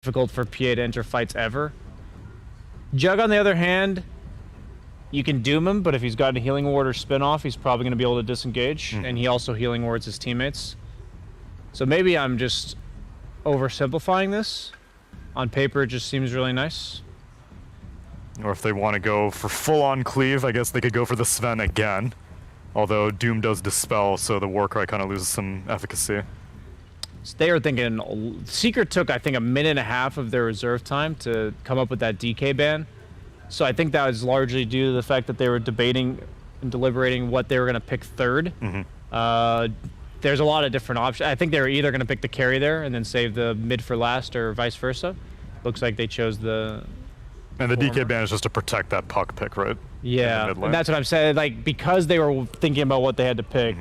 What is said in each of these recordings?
difficult for PA to enter fights ever. Jug, on the other hand, you can doom him, but if he's got a healing ward or spin-off, he's probably going to be able to disengage, and he also healing wards his teammates. So maybe I'm just oversimplifying this. On paper, it just seems really nice. Or if they want to go for full-on cleave, I guess they could go for the Sven again. Although Doom does dispel, so the Warcry kind of loses some efficacy. So they were thinking... Secret took, I think, a minute and a half of their reserve time to come up with that DK ban. So I think that was largely due to the fact that they were debating and deliberating what they were going to pick third. There's a lot of different options. I think they were either going to pick the carry there and then save the mid for last, or vice versa. Looks like they chose the... And the DK ban is just to protect that puck pick, right? Yeah, and that's what I'm saying. Like, because they were thinking about what they had to pick,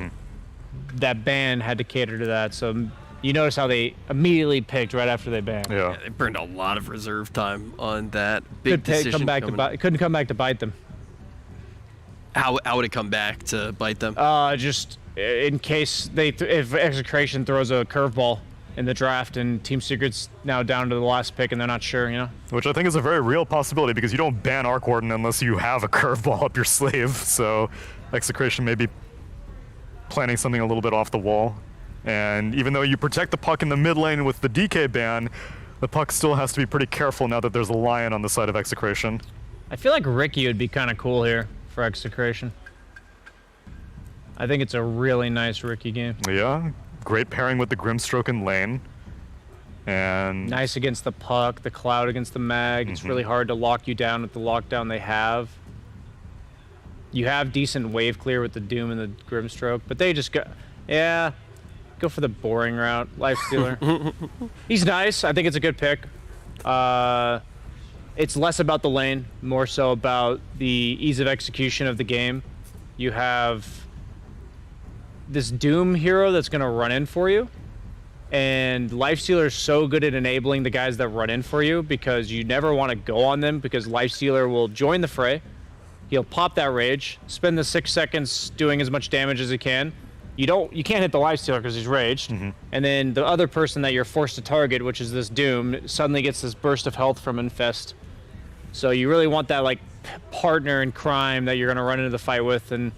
that ban had to cater to that. So you notice how they immediately picked right after they banned. Yeah, they burned a lot of reserve time on that big decision. Couldn't come back to bite them. How would it come back to bite them? Just in case if Execration throws a curveball in the draft and Team Secret's now down to the last pick and they're not sure, you know? Which I think is a very real possibility, because you don't ban Arc Warden unless you have a curveball up your sleeve. So Execration may be planning something a little bit off the wall. And even though you protect the puck in the mid lane with the DK ban, the puck still has to be pretty careful now that there's a Lion on the side of Execration. I feel like Ricky would be kind of cool here for Execration. I think it's a really nice Ricky game. Yeah, great pairing with the Grimstroke in lane. And nice against the puck, the Cloud against the Mag. It's really hard to lock you down with the lockdown they have. You have decent wave clear with the Doom and the Grimstroke, but they just go... Yeah, go for the boring route. Lifestealer. He's nice. I think it's a good pick. It's less about the lane, more so about the ease of execution of the game. You have this Doom hero that's going to run in for you, and Lifestealer is so good at enabling the guys that run in for you, because you never want to go on them, because Lifestealer will join the fray. He'll pop that rage, spend the 6 seconds doing as much damage as he can. You can't hit the Lifestealer because he's raged, and then the other person that you're forced to target, which is this Doom, suddenly gets this burst of health from Infest. So you really want that like partner in crime that you're going to run into the fight with. And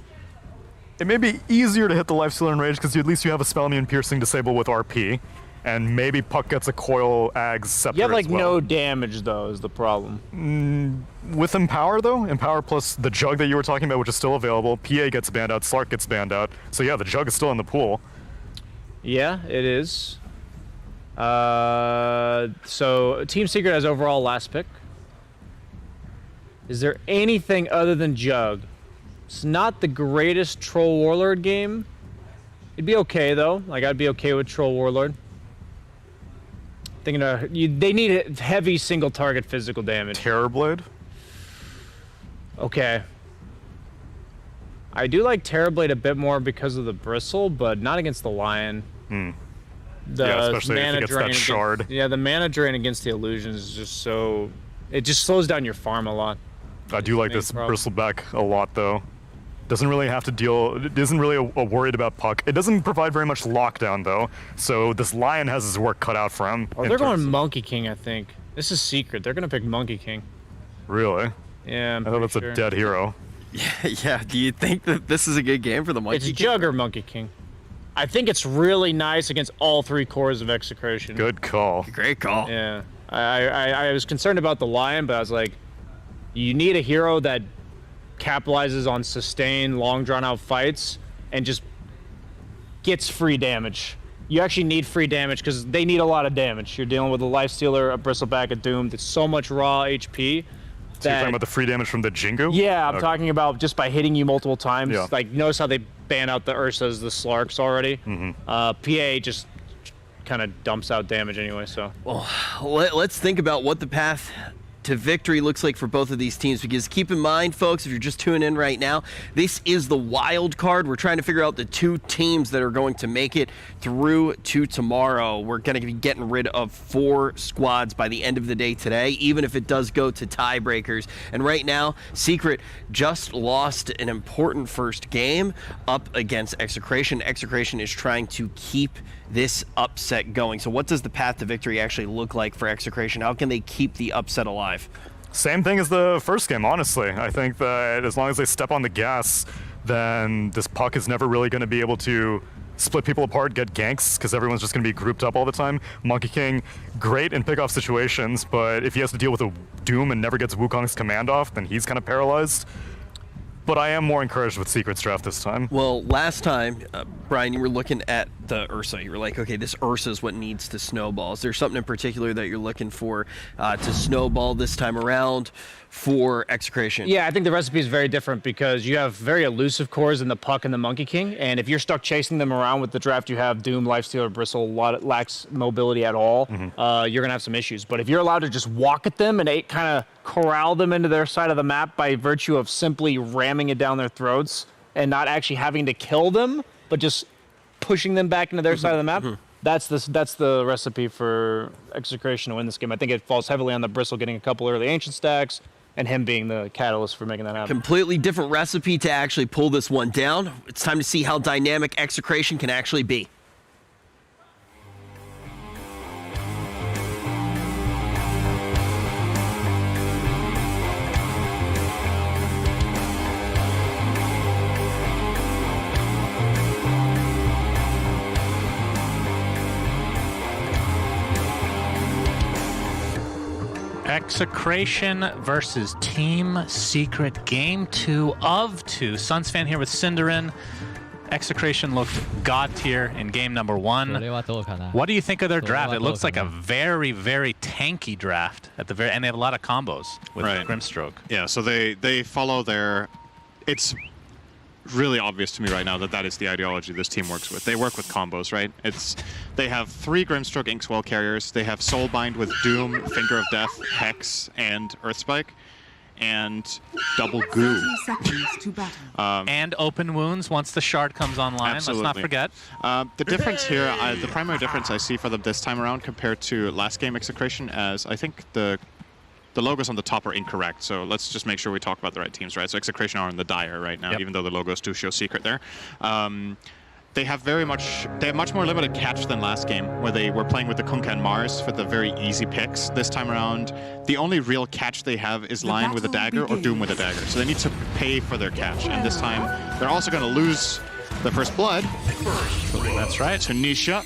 it may be easier to hit the Lifestealer in rage because at least you have a Spell Immune Piercing disable with RP, and maybe Puck gets a Coil Ag Scepter. You have like no damage though, is the problem. With Empower though, Empower plus the Jug that you were talking about, which is still available, PA gets banned out, Slark gets banned out, so yeah, the Jug is still in the pool. Yeah, it is. So Team Secret has overall last pick. Is there anything other than Jug? It's not the greatest Troll Warlord game. It'd be okay though. Like, I'd be okay with Troll Warlord. Thinking they need heavy single target physical damage. Terrorblade? Okay. I do like Terrorblade a bit more because of the bristle, but not against the Lion. Yeah, especially if it gets that shard. Yeah, the mana drain against the illusions is just so... It just slows down your farm a lot. I do like this Bristleback a lot though. Doesn't really have to deal, it isn't really worried about Puck. It doesn't provide very much lockdown though, so this Lion has his work cut out for him. Oh, they're going Monkey King, I think. This is Secret. They're going to pick Monkey King. Really? Yeah, I thought that's a dead hero. Yeah, do you think that this is a good game for the Monkey King? It's Jug or Monkey King. I think it's really nice against all three cores of Execration. Good call. Great call. Yeah. I was concerned about the Lion, but I was like, you need a hero that capitalizes on sustained, long, drawn-out fights and just gets free damage. You actually need free damage because they need a lot of damage. You're dealing with a Lifestealer, a Bristleback, a Doom. There's so much raw HP. So you're talking about the free damage from the Jingu? Yeah, I'm talking about just by hitting you multiple times. Yeah. Like, notice how they ban out the Ursas, the Slarks already. PA just kind of dumps out damage anyway, so. Well, let's think about what the path to victory looks like for both of these teams, because keep in mind, folks, if you're just tuning in right now, this is the wild card. We're trying to figure out the 2 teams that are going to make it through to tomorrow. We're going to be getting rid of 4 squads by the end of the day today, even if it does go to tiebreakers. And right now, Secret just lost an important first game up against Execration. Execration is trying to keep this upset going. So what does the path to victory actually look like for Execration? How can they keep the upset alive? Same thing as the first game, honestly. I think that as long as they step on the gas, then this puck is never really going to be able to split people apart, get ganks, because everyone's just going to be grouped up all the time. Monkey King, great in pick-off situations, but if he has to deal with a Doom and never gets Wukong's command off, then he's kind of paralyzed. But I am more encouraged with Secret's draft this time. Well, last time, Brian, you were looking at the Ursa. You were like, okay, this Ursa is what needs to snowball. Is there something in particular that you're looking for to snowball this time around for Execration? Yeah, I think the recipe is very different because you have very elusive cores in the Puck and the Monkey King, and if you're stuck chasing them around with the draft you have, Doom, Lifestealer, Bristle, lacks mobility at all, you're going to have some issues. But if you're allowed to just walk at them and kind of corral them into their side of the map by virtue of simply ramming it down their throats and not actually having to kill them, but just pushing them back into their side of the map, that's the recipe for Execration to win this game. I think it falls heavily on the Bristle getting a couple early Ancient stacks, and him being the catalyst for making that happen. Completely different recipe to actually pull this one down. It's time to see how dynamic Execration can actually be. Execration versus Team Secret, game 2 of 2. Sunsfan here with Synderen. Execration looked god tier in game number 1. What do you think of their draft? It looks like a very, very tanky draft at the very, and they have a lot of combos with Grimstroke. Yeah, so they follow their. It's really obvious to me right now that that is the ideology this team works with. They work with combos, right? They have 3 Grimstroke Inkswell carriers. They have Soulbind with Doom, Finger of Death, Hex, and Earthspike, and double Goo. And open wounds once the shard comes online. Absolutely. Let's not forget. The difference here, the primary difference I see for them this time around compared to last game Execration, as I think the logos on the top are incorrect, so let's just make sure we talk about the right teams, right? So Execration are in the dire right now, even though the logos do show Secret there. They have much more limited catch than last game, where they were playing with the Kunkka and Mars for the very easy picks. This time around, the only real catch they have is Lion with a dagger or Doom with a dagger, so they need to pay for their catch. And this time, they're also going to lose the first blood. That's right. To Nisha.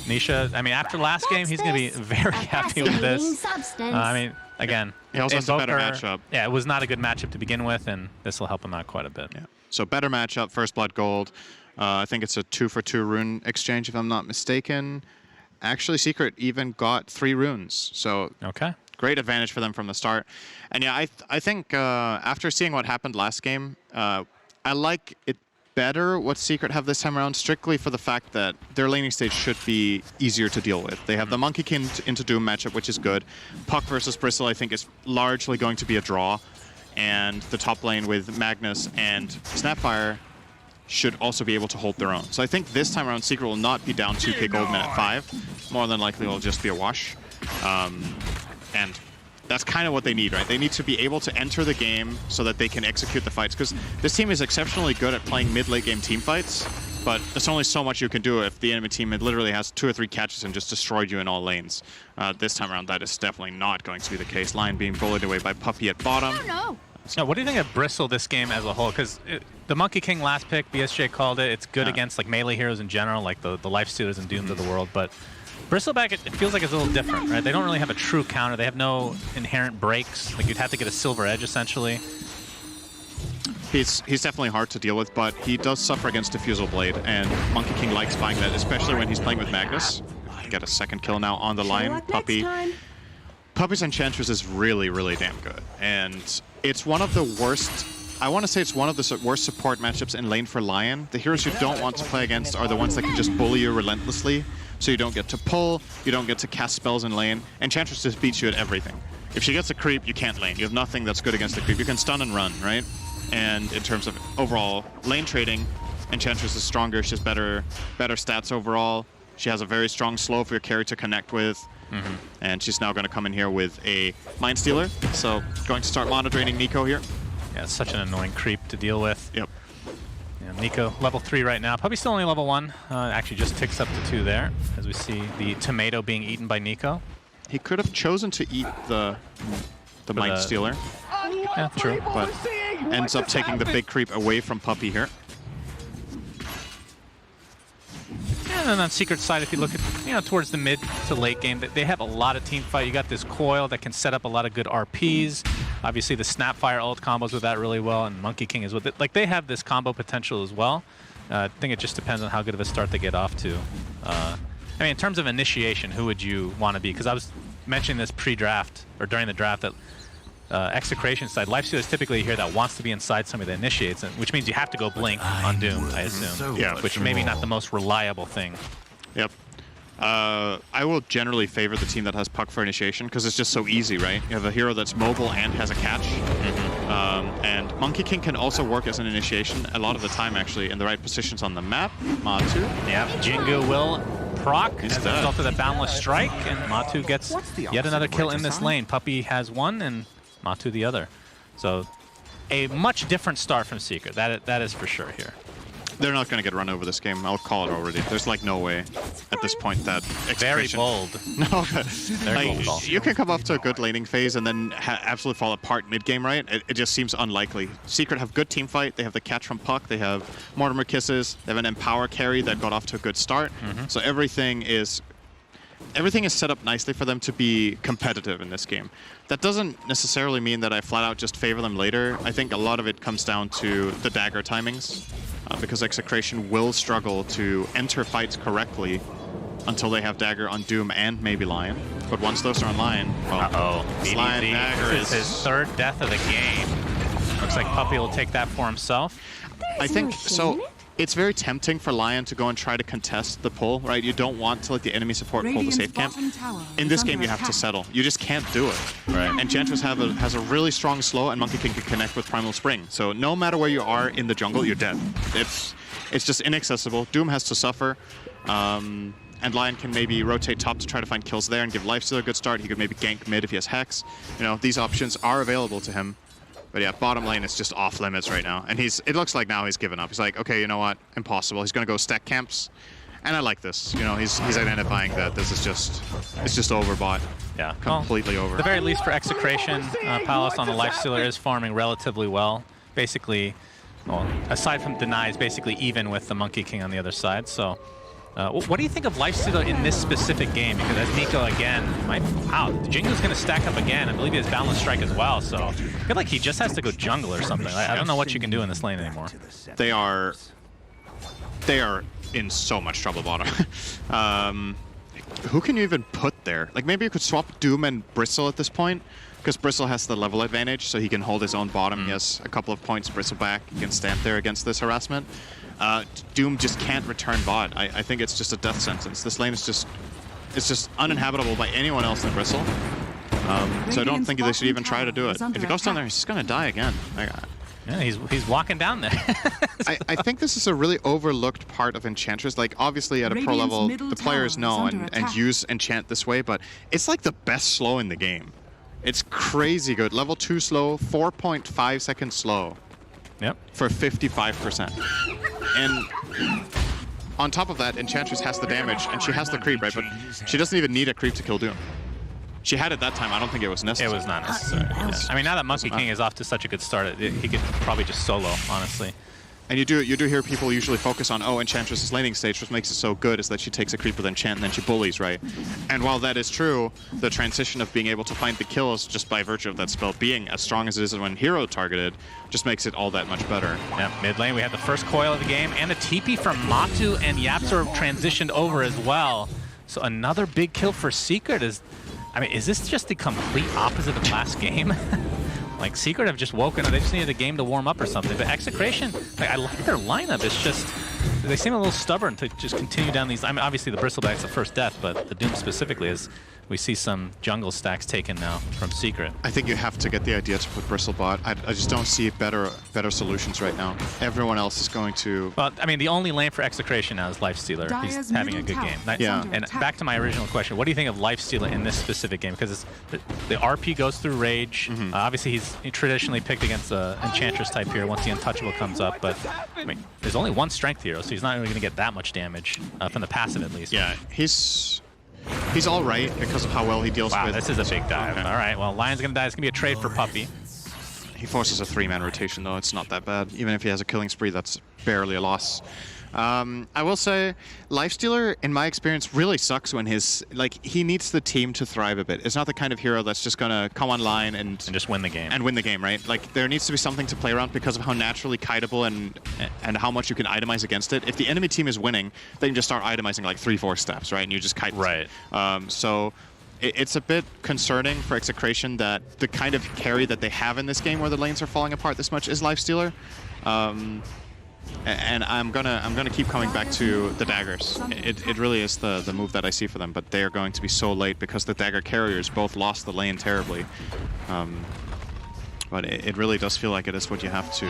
Nisha, I mean, after last game, he's going to be very happy with this. I mean, again, he also has a better matchup. Yeah, it was not a good matchup to begin with, and this will help him out quite a bit. Yeah. So better matchup, first blood gold. I think it's a 2-for-2 rune exchange, if I'm not mistaken. Actually, Secret even got 3 runes, so great advantage for them from the start. And yeah, I think after seeing what happened last game, I like it better what Secret have this time around, strictly for the fact that their laning stage should be easier to deal with. They have the Monkey King into Doom matchup, which is good. Puck versus Bristle, I think, is largely going to be a draw. And the top lane with Magnus and Snapfire should also be able to hold their own. So I think this time around, Secret will not be down 2k gold minute 5. More than likely, it'll just be a wash. And that's kind of what they need, right? They need to be able to enter the game so that they can execute the fights. Because this team is exceptionally good at playing mid-late game team fights, but there's only so much you can do if the enemy team literally has 2 or 3 catches and just destroyed you in all lanes. This time around, that is definitely not going to be the case. Lion being bullied away by Puppy at bottom. So what do you think of Bristle this game as a whole? Because the Monkey King last pick, BSJ called it. It's good against like melee heroes in general, like the Lifestealers and Dooms of the world. But Bristleback, it feels like it's a little different, right? They don't really have a true counter. They have no inherent breaks. Like you'd have to get a silver edge essentially. He's definitely hard to deal with, but he does suffer against Diffusal Blade, and Monkey King likes buying that, especially when he's playing with Magnus. Get a second kill now on the line. Puppy's Enchantress is really, really damn good, and it's one of the worst. I want to say it's one of the worst support matchups in lane for Lion. The heroes you don't want to play against are the ones that can just bully you relentlessly, so you don't get to pull, you don't get to cast spells in lane. Enchantress just beats you at everything. if she gets a creep, you can't lane. You have nothing that's good against the creep. You can stun and run, right? And in terms of overall lane trading, Enchantress is stronger. She has better stats overall. She has a very strong slow for your carry to connect with. And she's now going to come in here with a Mind Stealer. So going to start mono draining Nico here. Yeah, it's such an annoying creep to deal with. Yep. Yeah, Nico, level 3 right now. Probably still only level 1. Actually just ticks up to 2 there, as we see the tomato being eaten by Nico. He could have chosen to eat the Mind Stealer. Yeah, true. But ends up taking the big creep away from Puppey here. And then on Secret side, if you look at, towards the mid to late game, they have a lot of team fight. You got this coil that can set up a lot of good RPs. Obviously, the Snapfire ult combos with that really well, and Monkey King is with it. Like, they have this combo potential as well. I think it just depends on how good of a start they get off to. I mean, in terms of initiation, who would you want to be? Because I was mentioning this pre-draft, or during the draft, that Execration side, Lifestealer is typically here that wants to be inside somebody that initiates, which means you have to go Blink on Doom, I assume. Yeah, which maybe not the most reliable thing. Yep. I will generally favor the team that has puck for initiation because it's just so easy, right? You have a hero that's mobile and has a catch. And Monkey King can also work as an initiation a lot of the time, actually, in the right positions on the map. Matu. Yeah, Jingu will proc as a result of the Boundless Strike, and Matu gets yet another kill in this lane. Puppey has one, and Matu the other. So a much different start from Secret. That is for sure here. They're not going to get run over this game. I'll call it already. There's like no way at this point that Very bold. No, but Very bold. you can come off to a good laning phase and then absolutely fall apart mid-game, right? It just seems unlikely. Secret have good team fight. They have the catch from Puck. They have Mortimer Kisses. They have an Empower carry that got off to a good start. So everything is set up nicely for them to be competitive in this game. That doesn't necessarily mean that I flat out just favor them later. I think a lot of it comes down to the dagger timings, because Execration will struggle to enter fights correctly until they have dagger on Doom and maybe Lion. But once those are online, well, Lion dagger is his 3rd death of the game. Looks like Puppey will take that for himself. I think so. It's very tempting for Lion to go and try to contest the pull, right? You don't want to let the enemy support pull the safe camp. In this game, you have to settle. You just can't do it. Right. Enchantress has a really strong slow, and Monkey King can connect with Primal Spring. So no matter where you are in the jungle, you're dead. It's just inaccessible. Doom has to suffer. And Lion can maybe rotate top to try to find kills there and give Lifestealer a good start. He could maybe gank mid if he has Hex. You know, these options are available to him. But yeah, bottom lane is just off limits right now. And it looks like now he's given up. He's like, okay, you know what? Impossible. He's going to go stack camps. And I like this. You know, he's identifying that this is just overbought. Yeah. Completely over. At the very least for Execration, Palace on the Lifestealer is farming relatively well. Basically, well, aside from denies, basically even with the Monkey King on the other side. So what do you think of Lifestealer in this specific game? Because as Nico again, wow, Jingu's going to stack up again. I believe he has Boundless Strike as well. So I feel like he just has to go jungle or something. I don't know what you can do in this lane anymore. They are in so much trouble bottom. Who can you even put there? Like maybe you could swap Doom and Bristle at this point, because Bristle has the level advantage, so he can hold his own bottom. He has a couple of points, Bristle back. He can stand there against this harassment. Doom just can't return bot. I think it's just a death sentence. This lane is just uninhabitable by anyone else than Bristle. So I don't think they should even try to do it. If he goes down there, he's just gonna die again. Yeah, he's walking down there. I think this is a really overlooked part of Enchantress. Like, obviously at a pro level, the players know and use Enchant this way, but it's like the best slow in the game. It's crazy good. Level 2 slow, 4.5 seconds slow. Yep. For 55%. And on top of that, Enchantress has the damage, and she has the creep, right? But she doesn't even need a creep to kill Doom. She had it that time. I don't think it was necessary. It was not necessary. Yeah. I mean, now that Monkey King is off to such a good start, he could probably just solo, honestly. And you do hear people usually focus on, oh, Enchantress's laning stage, what makes it so good is that she takes a creep with Enchant and then she bullies, right? And while that is true, the transition of being able to find the kills just by virtue of that spell being as strong as it is when hero targeted just makes it all that much better. Yeah, mid lane we had the first coil of the game, and a TP from Matu, and Yapsor transitioned over as well. So another big kill for Secret is, I mean, is this just the complete opposite of last game? Like, Secret have just woken up. They just needed a game to warm up or something. But Execration, like, I like their lineup. It's just, they seem a little stubborn to just continue down these. I mean, obviously the Bristleback's the first death, but the Doom specifically is we see some jungle stacks taken now from Secret. I think you have to get the idea to put Bristlebot. I just don't see better solutions right now. Everyone else is going to... Well, I mean, the only lane for Execration now is Lifestealer. He's having a good game. Yeah. And back to my original question, what do you think of Lifestealer in this specific game? Because the RP goes through Rage. Obviously, he traditionally picked against the Enchantress type hero once the Untouchable comes up, but I mean, there's only one strength hero, so he's not really going to get that much damage from the passive at least. Yeah, He's all right because of how well he deals with... Wow, this is a big dive. Okay. All right, well, Lion's going to die. It's going to be a trade for Puppey. He forces a 3-man rotation, though. It's not that bad. Even if he has a killing spree, that's barely a loss. I will say, Lifestealer, in my experience, really sucks when he needs the team to thrive a bit. It's not the kind of hero that's just gonna come online and just win the game. And win the game, right? Like, there needs to be something to play around because of how naturally kiteable and how much you can itemize against it. If the enemy team is winning, they can just start itemizing like 3-4 steps, right? And you just kite. Right. So it's a bit concerning for Execration that the kind of carry that they have in this game where the lanes are falling apart this much is Lifestealer. And I'm gonna keep coming back to the daggers. It really is the move that I see for them, but they are going to be so late because the dagger carriers both lost the lane terribly. But it really does feel like it is what you have to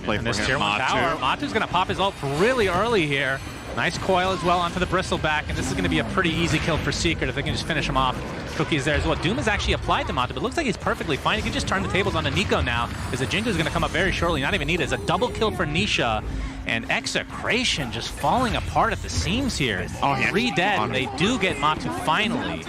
play for this here. tier 1 tower, Matu's gonna pop his ult really early here. Nice coil as well onto the Bristleback, and this is going to be a pretty easy kill for Secret if they can just finish him off. Cookie's there as well. Doom has actually applied to Matu, but it looks like he's perfectly fine. He can just turn the tables onto Nico now, as the Jingu is going to come up very shortly. Not even needed. It's a double kill for Nisha, and Execration just falling apart at the seams here. Oh, yeah. 3 dead, and they do get Matu finally.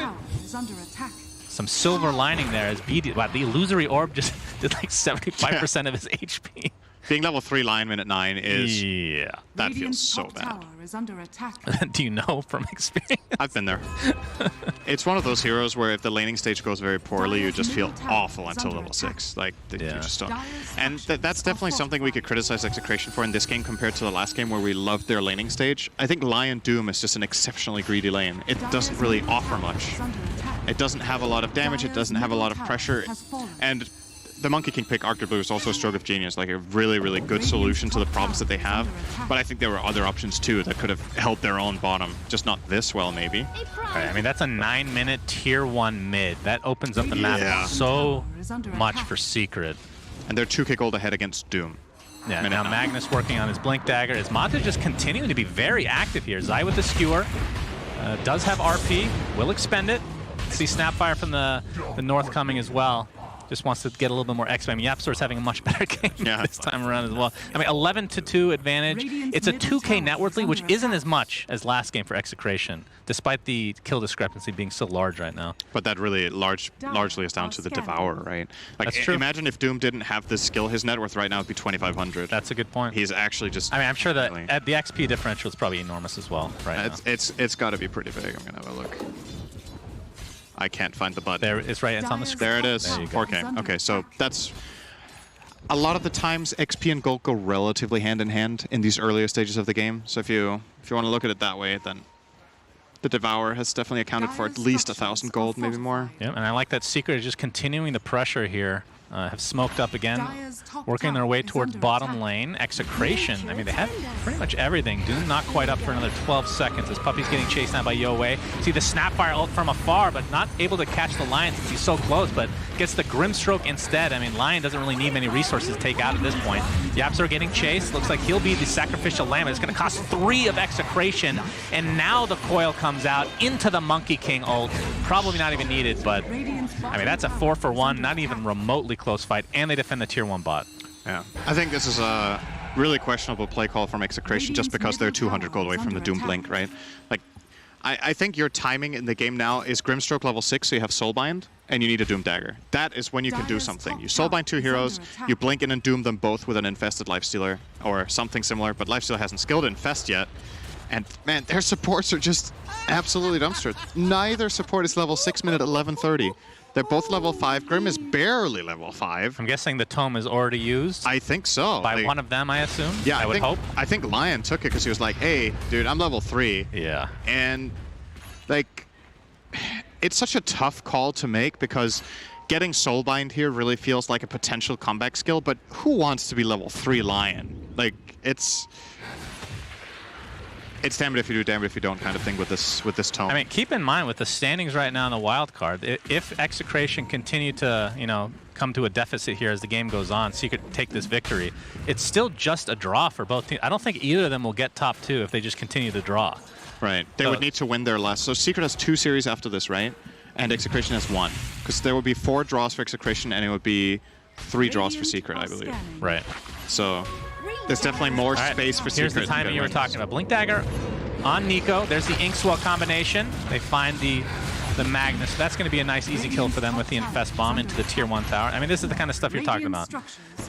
Some silver lining there as BD. Wow, the illusory orb just did like 75% of his HP. Being level 3 Lineman at 9 is... Yeah. That feels so bad. Do you know from experience? I've been there. It's one of those heroes where if the laning stage goes very poorly, you just feel awful until level 6. Like, you just don't. And that's definitely something we could criticize Execration for in this game compared to the last game where we loved their laning stage. I think Lion Doom is just an exceptionally greedy lane. It doesn't really offer much. It doesn't have a lot of damage, it doesn't have a lot of pressure, and the Monkey King pick, Arctic Blue, is also a stroke of genius, like a really, really good solution to the problems that they have. But I think there were other options too that could have held their own bottom, just not this well, maybe. Right, I mean, that's a 9-minute tier 1 mid. That opens up the map so much for Secret. And they're 2k gold ahead against Doom. Yeah, now Magnus working on his Blink Dagger. Is Matu just continuing to be very active here? Zai with the Skewer. Does have RP, will expend it. See Snapfire from the north coming as well. Just wants to get a little bit more XP. I mean, YapzOr's having a much better game this time around as well. I mean, 11-2 advantage. It's a 2k net worth lead, which isn't as much as last game for Execration, despite the kill discrepancy being so large right now. But that really largely is down to the Devourer, right? Like, That's true. Imagine if Doom didn't have this skill, his net worth right now would be 2,500. That's a good point. He's actually just... I mean, I'm sure that the XP differential is probably enormous as well right now. It's got to be pretty big. I'm going to have a look. I can't find the button. There, it's right. It's on the screen. There it is. 4K. Okay, so that's... A lot of the times, XP and gold go relatively hand in hand in these earlier stages of the game. So if you want to look at it that way, then the Devourer has definitely accounted for at least 1,000 gold, maybe more. Yep, and I like that Secret is just continuing the pressure here. Have smoked up again, working their way towards bottom lane. Execration, I mean, they have pretty much everything. Doom not quite up for another 12 seconds as Puppey's getting chased down by Yowei. See the Snapfire ult from afar, but not able to catch the Lion since he's so close, but gets the Grimstroke instead. I mean, Lion doesn't really need many resources to take out at this point. YapzOr getting chased. Looks like he'll be the sacrificial lamb. It's going to cost 3 of Execration, and now the coil comes out into the Monkey King ult. Probably not even needed, but I mean, that's a 4-for-1, not even remotely close fight, and they defend the tier 1 bot. Yeah, I think this is a really questionable play call from Execration just because they're 200 gold away from the Doom Blink, right? Like, I think your timing in the game now is Grimstroke level 6, so you have Soulbind, and you need a Doom Dagger. That is when you can do something. You Soulbind 2 heroes, you blink in and doom them both with an Infested Lifestealer, or something similar, but Lifestealer hasn't skilled Infest yet. And man, their supports are just absolutely dumpstered. Neither support is level 6 minute 11:30. They're both level 5. Grim is barely level 5. I'm guessing the tome is already used. I think so. By one of them, I assume? Yeah, I would hope. I think Lion took it because he was like, hey, dude, I'm level 3. Yeah. And, like, it's such a tough call to make because getting Soulbind here really feels like a potential comeback skill, but who wants to be level 3 Lion? Like, it's... it's damn it if you do, damn it if you don't kind of thing with this tone. I mean, keep in mind with the standings right now in the wild card, if Execration continue to, you know, come to a deficit here as the game goes on, Secret take this victory, it's still just a draw for both teams. I don't think either of them will get top 2 if they just continue to draw. Right. They would need to win their last. So Secret has 2 series after this, right? And Execration has 1. Because there would be 4 draws for Execration, and it would be 3 draws for Secret, I believe. Right. So there's definitely more space for Secret. Here's the timing you were talking about. Blink Dagger on Nico. There's the Inkswell combination. They find the Magnus. That's going to be a nice easy kill for them with the Infest Bomb into the Tier 1 tower. I mean, this is the kind of stuff you're talking about.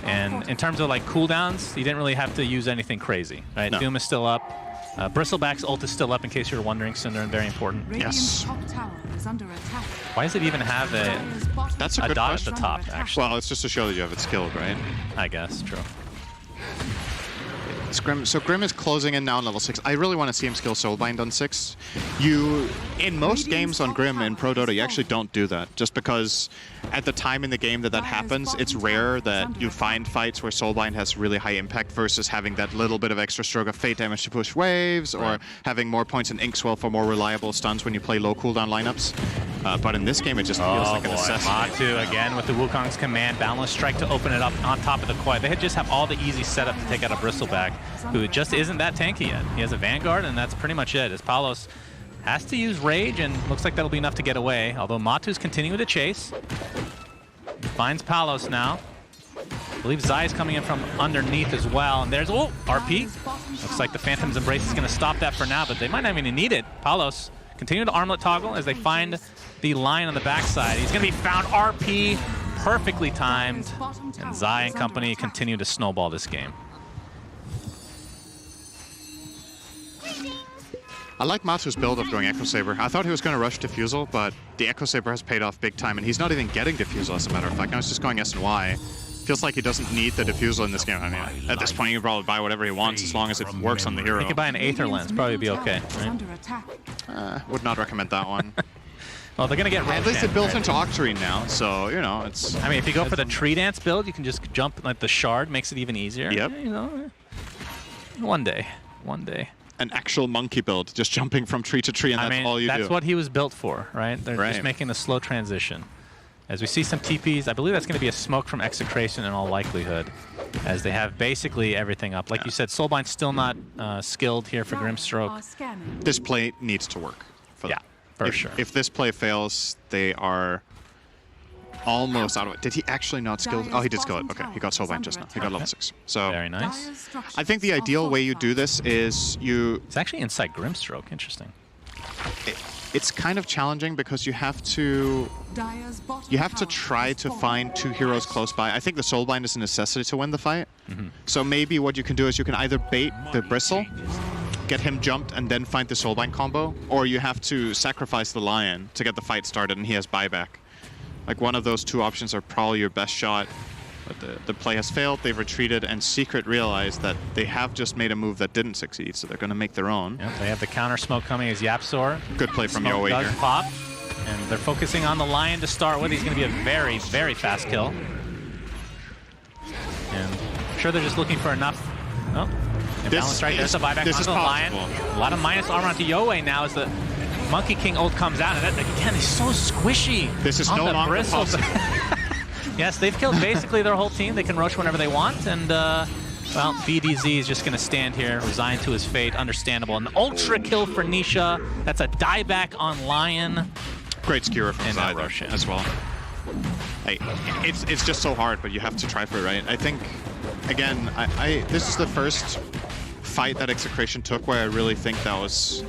And in terms of like cooldowns, you didn't really have to use anything crazy, right? No. Doom is still up. Bristleback's ult is still up, in case you're wondering. Synderen, very important. Yes. Why does it even have That's a good dot question. at the top, actually? Well, it's just to show that you have it skilled, right? I guess, true. Grim, so Grim is closing in now on level 6. I really want to see him skill Soulbind on 6. In most games on Grim in Pro Dota, you actually don't do that. Just because at the time in the game that happens, it's rare that you find fights where Soulbind has really high impact versus having that little bit of extra stroke of fate damage to push waves, or having more points in Inkswell for more reliable stuns when you play low cooldown lineups. But in this game, it just feels like a necessity. Bo2 again with the Wukong's command, Boundless Strike to open it up on top of the Koi. They just have all the easy setup to take out a Bristleback, who just isn't that tanky yet. He has a Vanguard, and that's pretty much it. As Palos has to use Rage, and looks like that'll be enough to get away, although Matu's continuing to chase. Finds Palos now. I believe Zai is coming in from underneath as well, and there's, RP. Looks like the Phantom's Embrace is going to stop that for now, but they might not even need it. Palos continue to armlet toggle as they find the line on the backside. He's going to be found. RP perfectly timed, and Zai and company continue to snowball this game. I like Matu's build of going Echo Saber. I thought he was going to rush Diffusal, but the Echo Saber has paid off big time, and he's not even getting Diffusal, as a matter of fact. Now he's just going S and Y. Feels like he doesn't need the Diffusal in this game. I mean, at this point, he can probably buy whatever he wants as long as it works on the hero. He could buy an Aether Lens, probably be okay, right? Would not recommend that one. Well, they're going to get at least it built into Octarine now, so, you know, it's... I mean, if you go for the Tree Dance build, you can just jump, like the Shard makes it even easier. Yep. You know, one day. An actual monkey build, just jumping from tree to tree, and that's all you do. That's what he was built for, right? They're just making the slow transition. As we see some TPs, I believe that's going to be a smoke from Execration in all likelihood, as they have basically everything up. Like you said, Soulbind's still not skilled here for Grimstroke. This play needs to work for them. For sure. If this play fails, they are almost out of it. Did he actually not skill? Oh, he did skill it. Okay, he got Soulbind just now. He got level 6. So very nice. I think the ideal way you do this is It's actually inside Grimstroke. Interesting. It's kind of challenging because you have to try to find 2 heroes close by. I think the Soulbind is a necessity to win the fight. So maybe what you can do is you can either bait the Bristle, get him jumped, and then find the Soulbind combo, or you have to sacrifice the Lion to get the fight started, and he has buyback. Like, one of those 2 options are probably your best shot. But the play has failed, they've retreated, and Secret realized that they have just made a move that didn't succeed, so they're going to make their own. Yep, they have the counter smoke coming as Yapzor. Good play from Smoke Yowie does here. Pop, and they're focusing on the Lion to start with. He's going to be a very, very fast kill. And I'm sure they're just looking for enough. Oh, balance right. There's a buyback onto the Lion. A lot of minus armor onto Yowie now as the Monkey King ult comes out, and that, again, he's so squishy. This is no longer possible. Yes, they've killed basically their whole team. They can rush whenever they want, and well, BDZ is just going to stand here, resigned to his fate. Understandable. An ultra kill for Nisha. That's a dieback on Lion. Great skewer from Zai as well. Hey, it's just so hard, but you have to try for it, right? I think, again, this is the first fight that Execration took where I really think it was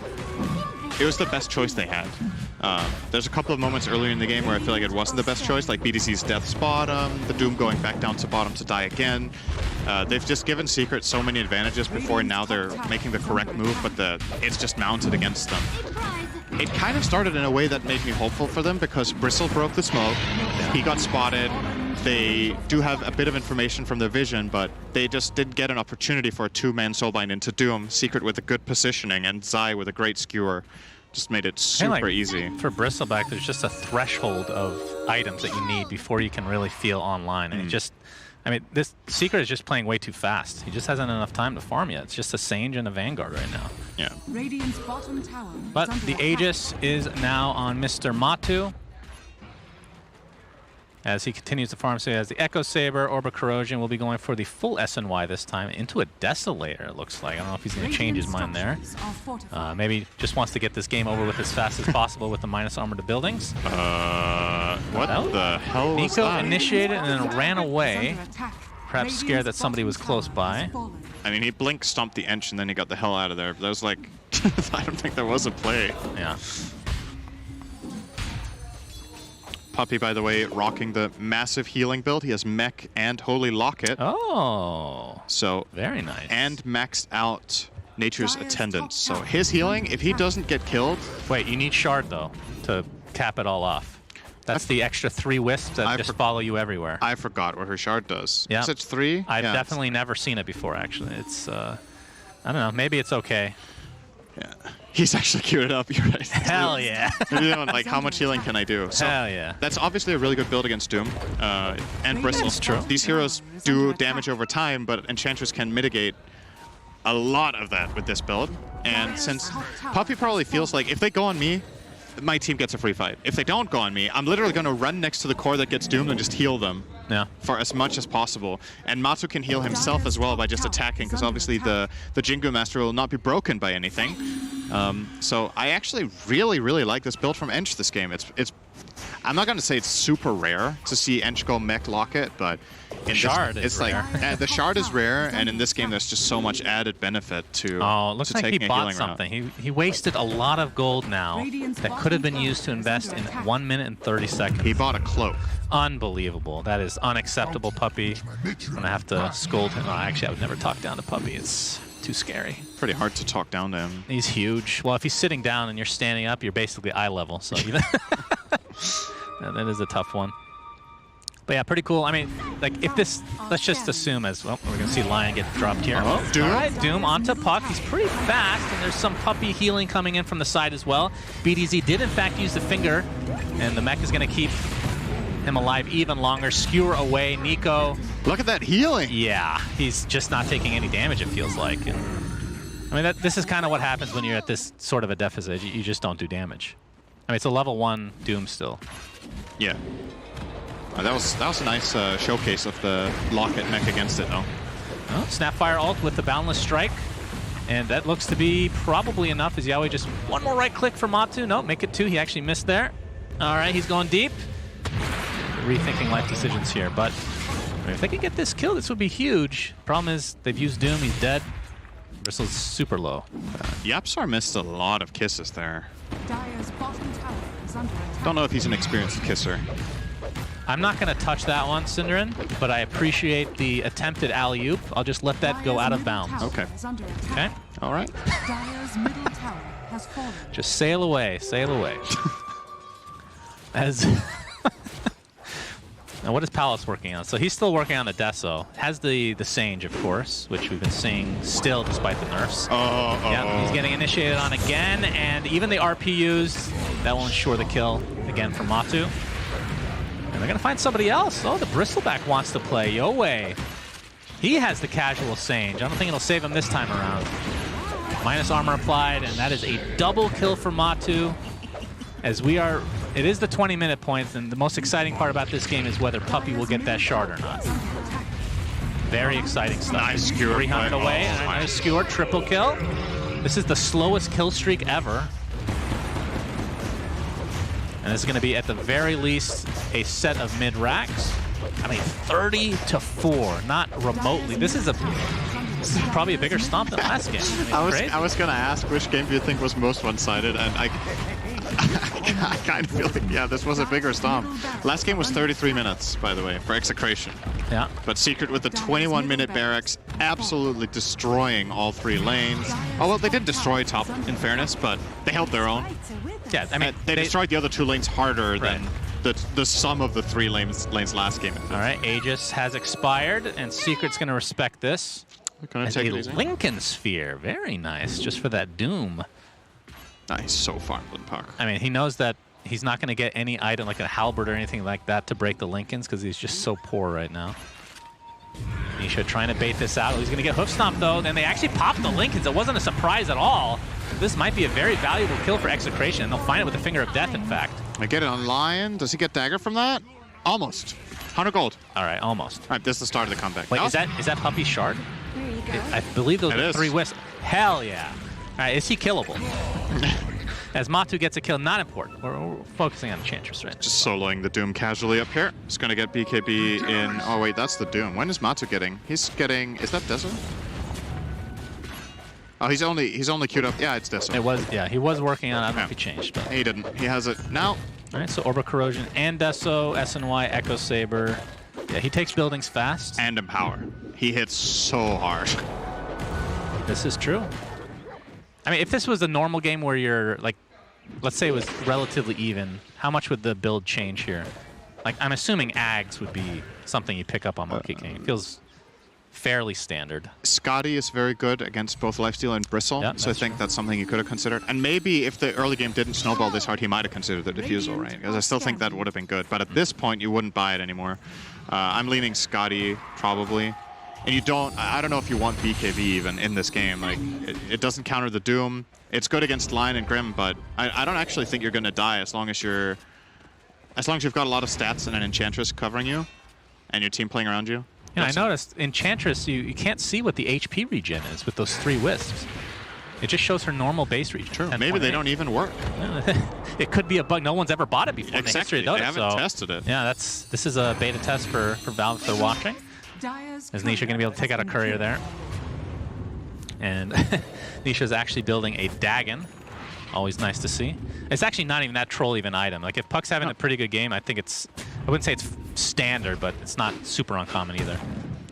the best choice they had. There's a couple of moments earlier in the game where I feel like it wasn't the best choice, like BDC's Death's bottom, the Doom going back down to bottom to die again. They've just given Secret so many advantages before, and now they're making the correct move, but it's just mounted against them. It kind of started in a way that made me hopeful for them, because Bristle broke the smoke, he got spotted, they do have a bit of information from their vision, but they just didn't get an opportunity for a 2-man Soulbind into Doom. Secret with a good positioning, and Zai with a great skewer. Just made it super easy. For Bristleback, there's just a threshold of items that you need before you can really feel online. And it just, I mean, this Secret is just playing way too fast. He just hasn't enough time to farm yet. It's just a Sage and a Vanguard right now. Yeah. Radiant's bottom tower But is under the attack. Aegis is now on Mr. Matu. As he continues to farm, so he has the Echo Saber, Orb Corrosion will be going for the full SNY this time into a Desolator, it looks like. I don't know if he's going to change his mind there. Structures are fortified. Maybe just wants to get this game over with as fast as possible with the minus armor to buildings. What the hell was Nico that? initiated and then ran Is away, under attack. perhaps scared Radiant's that somebody was bottom close tower by. has fallen. I mean, he blink stomped the Ench and then he got the hell out of there. But that was like, I don't think there was a play. Yeah. Puppy, by the way, rocking the massive healing build. He has Mech and Holy Locket. Oh, So, very nice. and maxed out Nature's Dire's Attendant. top So tower his is healing, under if he attack. doesn't get killed, Wait, you need Shard, though, to cap it all off. That's the extra 3 wisps that I just follow you everywhere. I forgot what her shard does. Yeah. Such 3? I've Yeah, definitely never seen it before, actually. It's, I don't know, maybe it's okay. Yeah. He's actually queued it up, you're right. Hell yeah. You know, like, how much healing can I do? So Hell yeah. that's obviously a really good build against Doom and Bristle. That's true. These heroes do damage over time, but Enchantress can mitigate a lot of that with this build. And since Puppy probably feels like if they go on me, my team gets a free fight. If they don't go on me, I'm literally going to run next to the core that gets doomed and just heal them Yeah. for as much as possible. And Matu can heal himself as well by just attacking, because obviously the Jingu Master will not be broken by anything. So I actually really like this build from Ench this game. It's I'm not going to say it's super rare to see Ench go Mech Locket, but in Shard this, is it's like rare. the Shard is rare, and in this game there's just so much added benefit to Oh, looks to like he taking a bought healing route. something. He wasted a lot of gold now that could have been used to invest in 1 minute and 30 seconds. He bought a cloak. Unbelievable. That is unacceptable, Puppy. I'm going to have to scold him. Oh, actually, I would never talk down to Puppy. It's too scary. Pretty hard to talk down to him. He's huge. Well, if he's sitting down and you're standing up, you're basically eye level. So yeah, that is a tough one. But yeah, pretty cool. I mean, like, if this, let's just assume as, well, we're going to see Lion get dropped here. Oh, Doom. All right, Doom onto Puck. He's pretty fast, and there's some Puppy healing coming in from the side as well. BDZ did, in fact, use the finger, and the mech is going to keep him alive even longer. Skewer away. Nico, Look at that healing. yeah, he's just not taking any damage, it feels like. And, I mean, this is kind of what happens when you're at this sort of a deficit. You just don't do damage. I mean, it's a level 1 Doom still. Yeah. That was a nice showcase of the Locket mech against it, though. Oh, Snapfire ult with the Boundless Strike. And that looks to be probably enough as Yaoi just one more right click for Matu. No, make it 2. He actually missed there. All right, he's going deep. Rethinking life decisions here, but I mean, if they could get this kill, this would be huge. Problem is, they've used Doom. He's dead. Bristle's super low. Yapsar missed a lot of kisses there. Dire's bottom tower is under attack. Don't know if he's an experienced kisser. I'm not going to touch that one, Synderen, but I appreciate the attempted alley-oop. I'll just let that go Dire's out of middle bounds. tower Okay. is under attack. Okay? All right. Dire's middle tower has fallen. Just sail away, sail away. As now, what is Palace working on? So he's still working on the Deso. Has the Sage, of course, which we've been seeing still despite the nerfs. Yeah, he's getting initiated on again, and even the RPUs, that will ensure the kill again for Matu. And they're gonna find somebody else. Oh, the Bristleback wants to play. Yowie. He has the casual Sage. I don't think it'll save him this time around. Minus armor applied, and that is a double kill for Matu. As we are, it is the 20-minute point, and the most exciting part about this game is whether Puppy will get that shard or not. Very exciting stuff. Nice skewer 300 play. away, Oh, and a nice. nice skewer, triple kill. This is the slowest kill streak ever. And this is going to be, at the very least, a set of mid-racks. I mean, 30-4, not remotely. This is probably a bigger stomp than last game. I mean, crazy. I was gonna ask which game do you think was most one-sided, and I kind of feel like, yeah, this was a bigger stomp. Last game was 33 minutes, by the way, for Execration. Yeah. But Secret with the 21-minute barracks, absolutely destroying all 3 lanes. Oh, well, they did destroy top, in fairness, but they held their own. Yeah, I mean, They destroyed the other 2 lanes harder than Right. the sum of the 3 lanes last game. All right, Aegis has expired, and Secret's going to respect this. We're gonna And take a it easy. Lincoln Sphere, very nice, just for that Doom. Nice, so far, Puck. I mean, he knows that he's not going to get any item like a halberd or anything like that to break the Lincolns because he's just so poor right now. Nisha trying to bait this out. He's going to get hoof stomped though. Then they actually popped the Lincolns. It wasn't a surprise at all. This might be a very valuable kill for Execration, and they'll find it with the Finger of Death, in fact. I get it on Lion. Does he get dagger from that? Almost. 100 gold. All right, almost. All right, this is the start of the comeback. Wait, No? is that Puppy Shard? There you go. I believe those It are is. 3 wisps. Hell yeah. All right, is he killable? As Matu gets a kill, not important. We're focusing on Enchantress right now. Just soloing the Doom casually up here. He's going to get BKB in... Oh, wait, that's the Doom. When is Matu getting? He's getting... Is that Deso? Oh, he's only queued up. Yeah, it's Deso. It was, yeah, he was working on it. I don't know if he changed, but. He didn't. He has it now. All right, so Orbital Corrosion and Deso, SNY, Echo Saber. Yeah, he takes buildings fast. And Empower. He hits so hard. This is true. I mean, if this was a normal game where you're, like, let's say it was relatively even, how much would the build change here? Like, I'm assuming Ags would be something you pick up on Monkey King. It feels fairly standard. Scotty is very good against both Lifesteal and Bristle, Yep, so I think that's something you could have considered. And maybe if the early game didn't snowball this hard, he might have considered the Diffusal, right? Because I still think that would have been good. But at this point, you wouldn't buy it anymore. I'm leaning Scotty, probably. And you don't, I don't know if you want BKB even in this game. Like, it doesn't counter the Doom. It's good against Lion and Grim, but I don't actually think you're going to die as long as you've got a lot of stats and an Enchantress covering you and your team playing around you. And I noticed Enchantress, you can't see what the HP regen is with those 3 wisps. It just shows her normal base regen. True. Maybe they don't even work. It could be a bug. No one's ever bought it before. Exactly. In the history of Dota, They haven't so tested it. Yeah, this is a beta test for Valve if they're watching. Is Nisha going to be able to take out a courier there? And Nisha's actually building a Dagon. Always nice to see. It's actually not even that troll even item. Like, if Puck's having a pretty good game, I think it's... I wouldn't say it's standard, but it's not super uncommon either.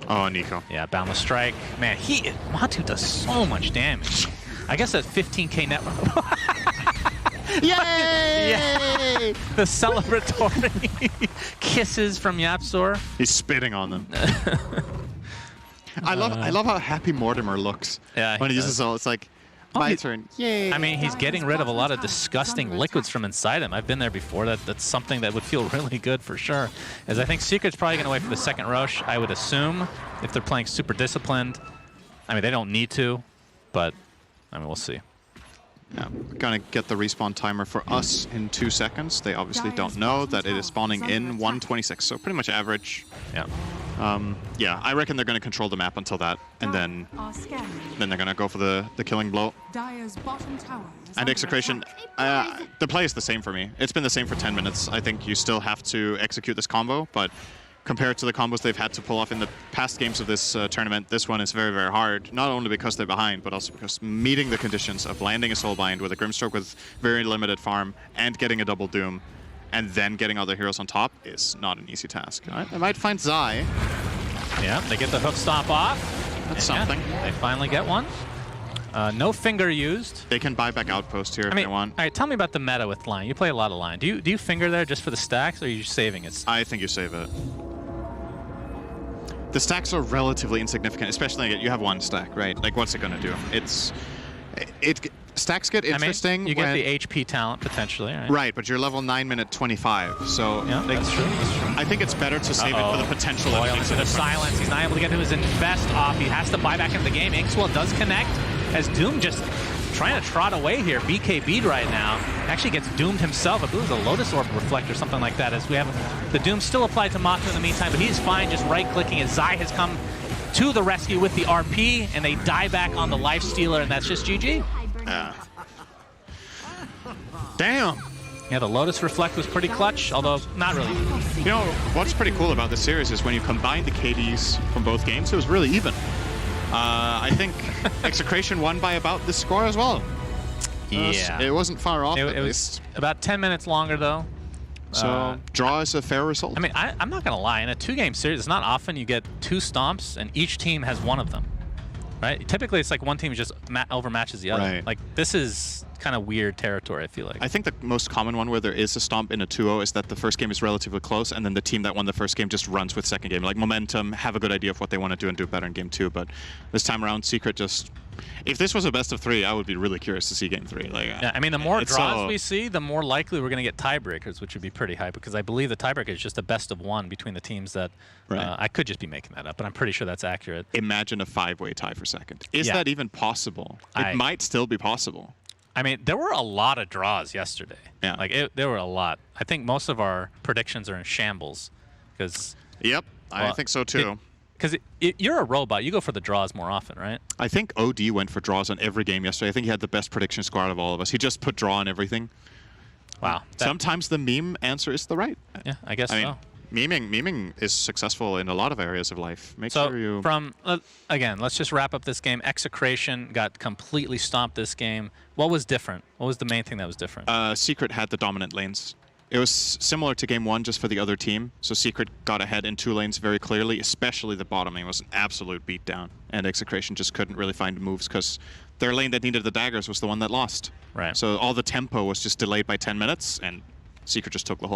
Oh, Nico. Yeah, Boundless Strike. Man, Matu does so much damage. I guess that 15k network... Yay! Yeah. The celebratory kisses from Yapzor. He's spitting on them. I love how happy Mortimer looks when he uses all. It's like, my turn. Yay! I mean, he's getting rid of a lot of disgusting liquids from inside him. I've been there before. That's something that would feel really good for sure. As I think Secret's probably going to wait for the second Rosh, I would assume, if they're playing super disciplined. I mean, they don't need to, but I mean, we'll see. Yeah, gonna get the respawn timer for us in 2 seconds. They obviously don't know that it is spawning in 126, so pretty much average. Yeah. Yeah, I reckon they're gonna control the map until that, and then they're gonna go for the killing blow. And Execration, the play is the same for me. It's been the same for 10 minutes. I think you still have to execute this combo, but compared to the combos they've had to pull off in the past games of this tournament, this one is very, very hard. Not only because they're behind, but also because meeting the conditions of landing a Soulbind with a Grimstroke with very limited farm and getting a double Doom and then getting other heroes on top is not an easy task. I might find Zai. Yeah, they get the hook stomp off. That's something. Yeah, they finally get one. No finger used. They can buy back Outpost here if they want. All right, tell me about the meta with Lion. You play a lot of Lion. Do you finger there just for the stacks, or are you saving it? I think you save it. The stacks are relatively insignificant, especially you have 1 stack, right? Like, what's it going to do? Stacks get interesting. I mean, you get the HP talent potentially, right? Right, but you're level 9 minute 25, so yeah, that's true. I think it's better to save it for the potential. Boy, into the silence. He's not able to get to his invest off. He has to buy back into the game. Inkswell does connect as Doom just trying to trot away here. BKB'd right now. Actually gets doomed himself. I believe it was a Lotus Orb Reflect or something like that, as we have the Doom still applied to Matu in the meantime, but he's fine just right-clicking as Zai has come to the rescue with the RP, and they die back on the Lifestealer, and that's just GG. Yeah. Damn. Yeah, the Lotus Reflect was pretty clutch, although not really. You know, what's pretty cool about this series is when you combine the KDs from both games, it was really even. I think Execration won by about this score as well. Yeah. It wasn't far off, It was about 10 minutes longer, though. So, draw is a fair result. I mean, I'm not going to lie. In a 2-game series, it's not often you get 2 stomps, and each team has one of them. Right? Typically, it's like one team just overmatches the other. Right. Like, this is kind of weird territory, I feel like. I think the most common one where there is a stomp in a 2-0 is that the first game is relatively close, and then the team that won the first game just runs with second game. Like momentum, have a good idea of what they want to do and do better in game 2. But this time around, Secret just... If this was a best of 3, I would be really curious to see game 3. Like, yeah, I mean, the more draws we see, the more likely we're going to get tiebreakers, which would be pretty high, because I believe the tiebreaker is just a best of 1 between the teams that... I could just be making that up, but I'm pretty sure that's accurate. Imagine a 5-way tie for second. Is that even possible? It might still be possible. I mean, there were a lot of draws yesterday. Yeah. Like, there were a lot. I think most of our predictions are in shambles. Because... Yep, I think so too. Because you're a robot. You go for the draws more often, right? I think OD went for draws on every game yesterday. I think he had the best prediction score out of all of us. He just put draw on everything. Wow. Sometimes the meme answer is the right. Yeah, I guess I mean, memeing is successful in a lot of areas of life. Make sure you... Again, let's just wrap up this game. Execration got completely stomped this game. What was different? What was the main thing that was different? Secret had the dominant lanes. It was similar to game 1, just for the other team. So Secret got ahead in 2 lanes very clearly, especially the bottom lane was an absolute beatdown. And Execration just couldn't really find moves because their lane that needed the daggers was the one that lost. Right. So all the tempo was just delayed by 10 minutes, and Secret just took the whole